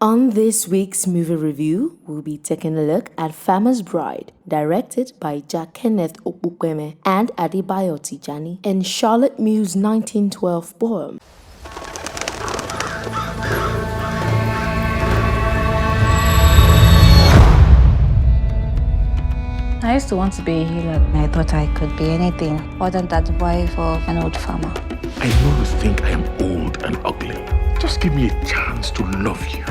On this week's movie review, we'll be taking a look at Farmer's Bride, directed by Jack Kenneth Okukweme and Adebayo Tijani, and Charlotte Mew's 1912 poem. I used to want to be a healer. I thought I could be anything other than that wife of an old farmer. I know you think I am old and ugly. Just give me a chance to love you.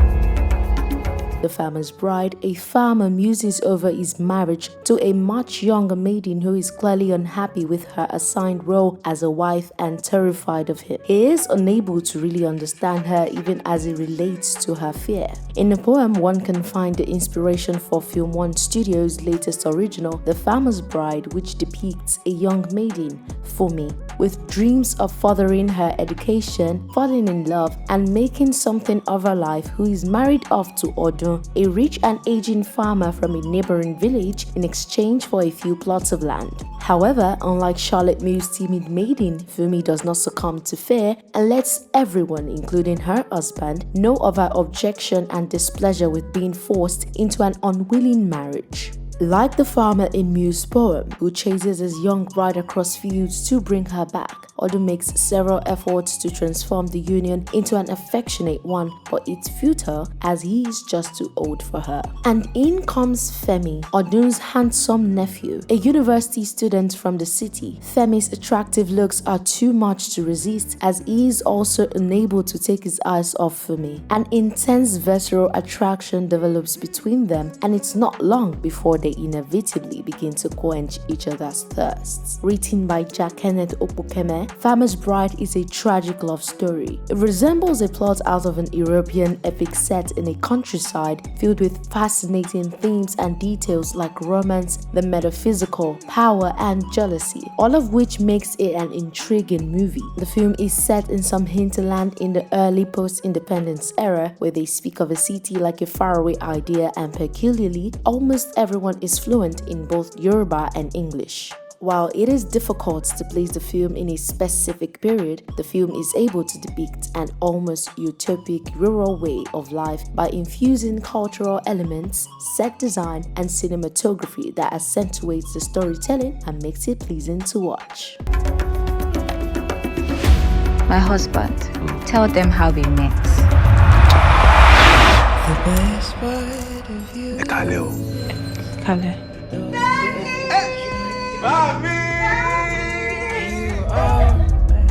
The Farmer's Bride, a farmer muses over his marriage to a much younger maiden who is clearly unhappy with her assigned role as a wife and terrified of him. He is unable to really understand her even as it relates to her fear. In the poem, one can find the inspiration for Film One Studios' latest original, The Farmer's Bride, which depicts a young maiden, Fumi, with dreams of furthering her education, falling in love, and making something of her life, who is married off to Odun, a rich and aging farmer from a neighboring village, in exchange for a few plots of land. However, unlike Charlotte Mew's timid maiden, Fumi does not succumb to fear and lets everyone, including her husband, know of her objection and displeasure with being forced into an unwilling marriage. Like the farmer in Mew's poem, who chases his young bride across fields to bring her back, Odu makes several efforts to transform the union into an affectionate one, but it's futile as he is just too old for her. And in comes Femi, Odun's handsome nephew, a university student from the city. Femi's attractive looks are too much to resist, as he is also unable to take his eyes off Fumi. An intense visceral attraction develops between them, and it's not long before they inevitably begin to quench each other's thirsts. Written by Jack Kenneth Okukweme, Farmer's Bride is a tragic love story. It resembles a plot out of an European epic set in a countryside filled with fascinating themes and details like romance, the metaphysical, power, and jealousy, all of which makes it an intriguing movie. The film is set in some hinterland in the early post-independence era, where they speak of a city like a faraway idea, and peculiarly, almost everyone is fluent in both Yoruba and English. While it is difficult to place the film in a specific period, the film is able to depict an almost utopic rural way of life by infusing cultural elements, set design, and cinematography that accentuates the storytelling and makes it pleasing to watch. My husband. Tell them how we met. The best part of you. Kale.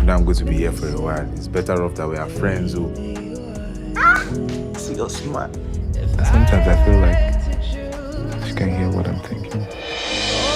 Now I'm going to be here for a while. It's better off that we are friends. See, you're smart. Sometimes I feel like